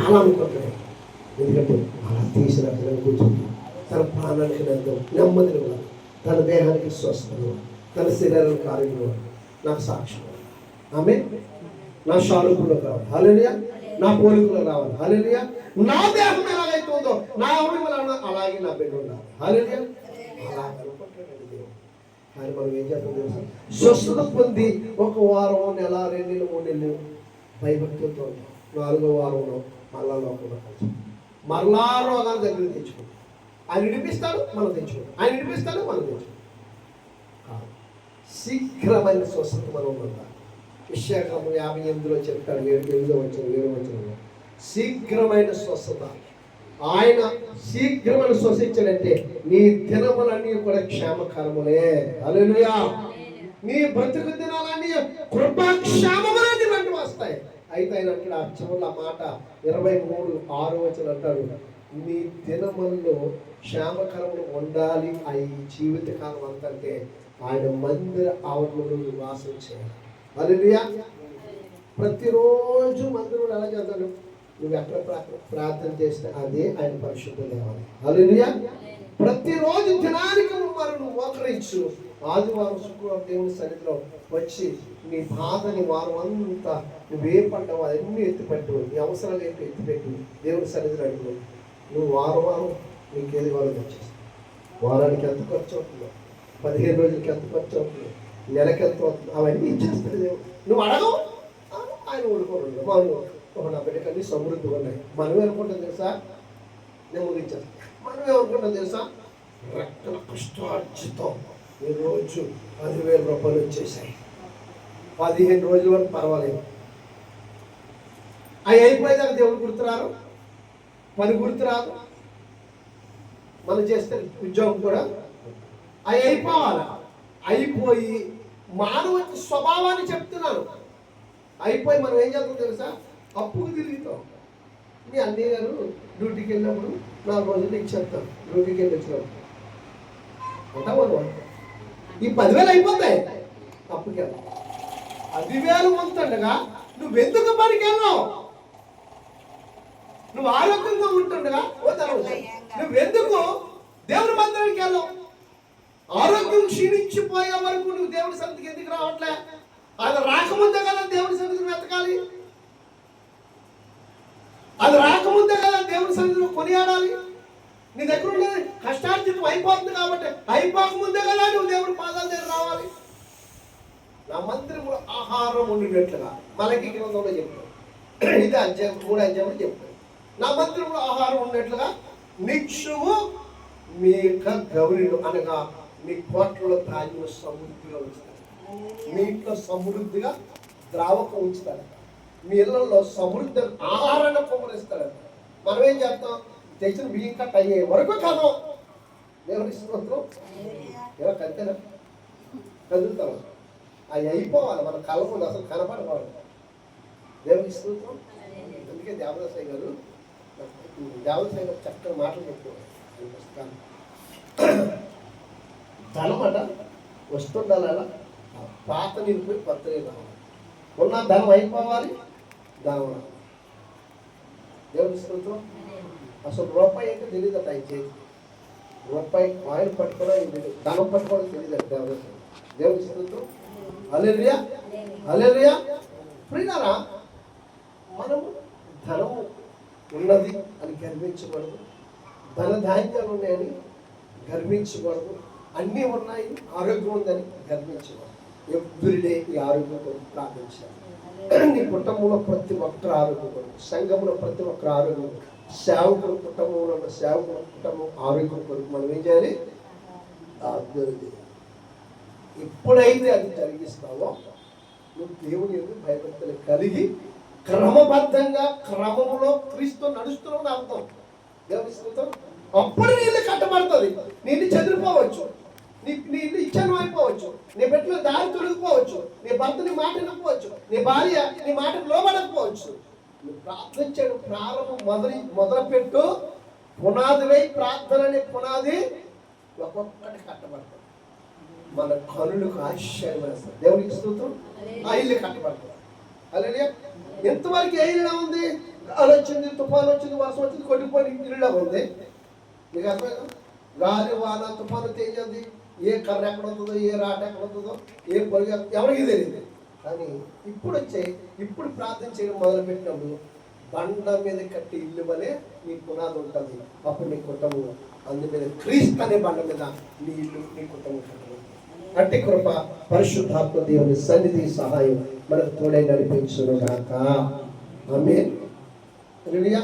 చాలా అనుకుంటాడు. ఎందుకంటే అలా తీసిన కూర్చుంది తన ప్రాణానికి నెమ్మదిని ఇవ్వాలి, తన దేహానికి స్వస్థత, తన శరీరానికి ఆరోగ్యం. నాకు సాక్ష్యం ఆమె నా స్వరూపంలో కావాలి, హల్లెలూయా. నా పోలికలో రావాలి, హల్లెలూయా. నా దేహం ఎలాగైతే ఉందో నా అవయవాలు అలాగే నా బిడ్డ ఉండాలి, హల్లెలూయా. అలా అనుకుంటాడండి దేవుడు. కానీ మనం ఏం చేస్తాం తెలుసా? స్వస్థత పొంది ఒక వారం, నెల, 2 నెలలు, 3 నెలలు భయభక్తులతో ఉంటాం. 4వ వారంలో మళ్ళా లోకంలో కలిసి మరలా రోగాల దగ్గర తెచ్చుకుంటాం. ఆయన విడిపిస్తాడు, మనం తెచ్చుకుంటాం. ఆయన విడిపిస్తాడు, మనం తెచ్చుకుంటాం. శీఘ్రమైన స్వస్థత మనం ఉండాలి. యెషయా 58లో చెప్తాడు, 8వ వచనం, శీఘ్రమైన స్వస్థత. ఆయన శీఘ్రమైన స్వస్థించాడంటే నీ దినములన్నీ కూడా క్షేమకరములే, హల్లెలూయా. నీ బ్రతుకు దినాలన్నీ కృపాక్షేమములన్నీ వెంట వస్తాయి. అయితే ఆయన అక్కడ చివరి మాట 23:6 అంటాడు, నీ దినముల్లో క్షేమకరములు ఉండాలి. అవి జీవితకాలం అంతంటే ఆయన మందిర ఆవరణలో నివాసం చేయాలి, హల్లెలూయా. ప్రతిరోజు మందిరంలో ఎలా చేస్తాడు? నువ్వు ఎక్కడ ప్రార్థన చేస్తే అదే ఆయన పరిశుద్ధ దేవాలయం, హల్లెలూయా. ప్రతిరోజు దినానికి నువ్వు మోకరించు. ఆదివారం, శుక్రవారం దేవుని సన్నిధిలో వచ్చి నీ బాధని వారం అంతా నువ్వే పడ్డావు అవన్నీ ఎత్తిపెట్టు, నీ అవసరాలు ఏంటో ఎత్తిపెట్టు, దేవుని సన్నిధిలో అడుగు. నువ్వు వారం నీకేది వాళ్ళు వచ్చేస్తావు. వారానికి ఎంత ఖర్చు అవుతుందో, 15 రోజులకి ఎంత ఖర్చు అవుతుందో, నెలకి ఎంత అవుతుందో అవన్నీ ఇచ్చేస్తాడు దేవుడు. నువ్వు అడగవు, ఆయన ఊరుకోరు. మనం నా బిడ్డకన్నీ సమృద్ధిగా ఉన్నాయి. మనం ఏమనుకుంటాం తెలుసా? నేను ముగించేస్తాను. మనం ఏమనుకుంటాం తెలుసా? రక్త కష్టార్జితం ఈరోజు 10,000 రూపాయలు వచ్చేసాయి. 15 రోజుల వరకు పర్వాలేదు. అవి అయిపోయేదాకా దేవుడు గుర్తురారు, పని గుర్తురాదు. మనం చేస్తే ఉద్యోగం కూడా అవి అయిపోవాలి. అయిపోయి మానవ స్వభావాన్ని చెప్తున్నాను. అయిపోయి మనం ఏం చేస్తాం తెలుసా? అప్పుకు తిరుగుతాం. మీ అన్నయ్య గారు డ్యూటీకి వెళ్ళినప్పుడు 4 రోజులు ఇచ్చేస్తాం. డ్యూటీకి వెళ్ళి వచ్చినప్పుడు అంటావు, ఈ 10,000 అయిపోతాయి. అప్పుకి 10,000 ఉంటుండగా నువ్వెందుకు పనికి వెళ్ళావు? నువ్వు ఆరోగ్యంగా ఉంటుండగా నువ్వెందుకు దేవుని మందిరానికి వెళ్ళావు? ఆరోగ్యం క్షీణించిపోయే వరకు నువ్వు దేవుని సన్నిధికి ఎందుకు రావట్లే? అది రాకముందే కదా దేవుని సన్నిధిని వెతకాలి. అది రాకముందే కదా దేవుని సన్నిధిలో కొనియాడాలి. నీ దగ్గర ఉన్నది కష్టార్జితం అయిపోతుంది కాబట్టి అయిపోకముందే కదా నువ్వు దేవుని పాదాల దగ్గర రావాలి. నా మందిరంలో ఆహారం ఉండినట్లుగా మలకి గ్రంథంలో చెప్తాడు. ఇది 3 అధ్యాయంలో చెప్తాడు. నా మందిరంలో ఆహారం ఉన్నట్లుగా నిత్యము మీ యొక్క గౌరీలు అనగా మీ కోట్లలో ధాన్యం సమృద్ధిగా ఉంచుతాడు. మీ ఇంట్లో సమృద్ధిగా ద్రావకం ఉంచుతాడు. మీ ఇళ్లలో సమృద్ధి ఆహారాన్ని పొంగరిస్తాడు. మనం ఏం చేస్తాం? తెచ్చిన బియ్యం కట్ అయ్యే వరకు కాదు దేవుని స్తోత్రం. ఏమో కంతేనా కదులుతాం. అవి అయిపోవాలి. మన కళ్ళ ముందు అసలు కనపడకూడదు. దేవుని స్తోత్రం. అందుకే దేవదాసయ్య గారు చక్కని మాటలు చెప్తున్నారు. ధనమాట వస్తుండాలి. అలా పాత నిలిపోయి కొత్త రావాలి. ఉన్న ధనం అయిపోవాలి. ధనం దేవుని స్తోత్రం. అసలు రూపాయి అంటే తెలియదట. ఆయన చేతి రూపాయి ఆయిల్ పట్టుకోవడం తెలియదు, ధనం పట్టుకోవడం తెలియదు. దేవుని స్తోత్రం. హల్లెలూయా, హల్లెలూయా. ప్రియులారా, మనము ధనము ఉన్నది అని గర్వించకూడదు. ధన ధాన్యాలు ఉన్నాయని గర్వించకూడదు. అన్నీ ఉన్నాయి, ఆరోగ్యం ఉందని గర్వించకూడదు. ఎవ్రీడే ఈ ఆరోగ్యం కొరకు ప్రార్థించాలి. నీ కుటుంబంలో ప్రతి ఒక్కరు ఆరోగ్యం కొరకు, సంఘంలో ప్రతి ఒక్కరు ఆరోగ్యం కొరకు, సేవకుల కుటుంబంలో ఉన్న సేవకుల కుటుంబం ఆరోగ్యం కొరకు మనం ఏం చేయాలి? ఎప్పుడైతే అది జరిగిస్తావో నువ్వు దేవుని యొక్క భయభక్తులు కలిగి క్రమబద్ధంగా క్రమంలో క్రీస్తు నడుస్తున్నావు అర్థం. దేవుని స్తోత్రం. అప్పుడు నీ ఇల్లు కట్టబడుతుంది. నీ ఇల్లు చెదిరిపోవచ్చు, నీ ఇల్లు ఇచ్చను అయిపోవచ్చు, నీ బిడ్డలు దారి తొలగిపోవచ్చు, నీ భర్త నీ మాట వినకపోవచ్చు, నీ భార్య నీ మాటకు లోబడకపోవచ్చు. నువ్వు ప్రార్థించాడు ప్రారంభం మొదలుపెట్టు. పునాది వేయి. ప్రార్థన అనే పునాది ఒక్కొక్కటి కట్టబడతాడు. మన కనులకు ఆశ్చర్యం వేస్తారు. దేవునికి స్తోత్రం. ఆ ఇల్లు కట్టబడతాడు. అలాగే ఎంతవరకు ఏ ఇల్లు ఉంది? గాలి వచ్చింది, తుఫాన్ వచ్చింది, వర్షం వచ్చింది, కొట్టిపోయి ఇల్లులా ఉంది. మీకు అర్థమైందా? గాలి, వాన, తుఫాను, తేజది, ఏ కర్ర ఎక్కడ ఉంటుందో, ఏ రాట ఎక్కడ ఉంటుందో, ఏ పొరుగు ఎవరికి తెలియదు. కానీ ఇప్పుడు ప్రార్థన చేయడం మొదలుపెట్టినప్పుడు బండ మీద కట్టి ఇల్లు వలె నీ పునాది ఉంటుంది. అప్పుడు నీ కుటుంబం అందు మీద క్రీస్తు అనే బండ మీద నీ ఇల్లు, నీ కుటుంబం కట్టడం. అట్టి కృప పరిశుద్ధాత్మ దేవుని సన్నిధి సహాయం మనకు తోడై నడిపించును గాక. ఆమేన్. హల్లెలూయా.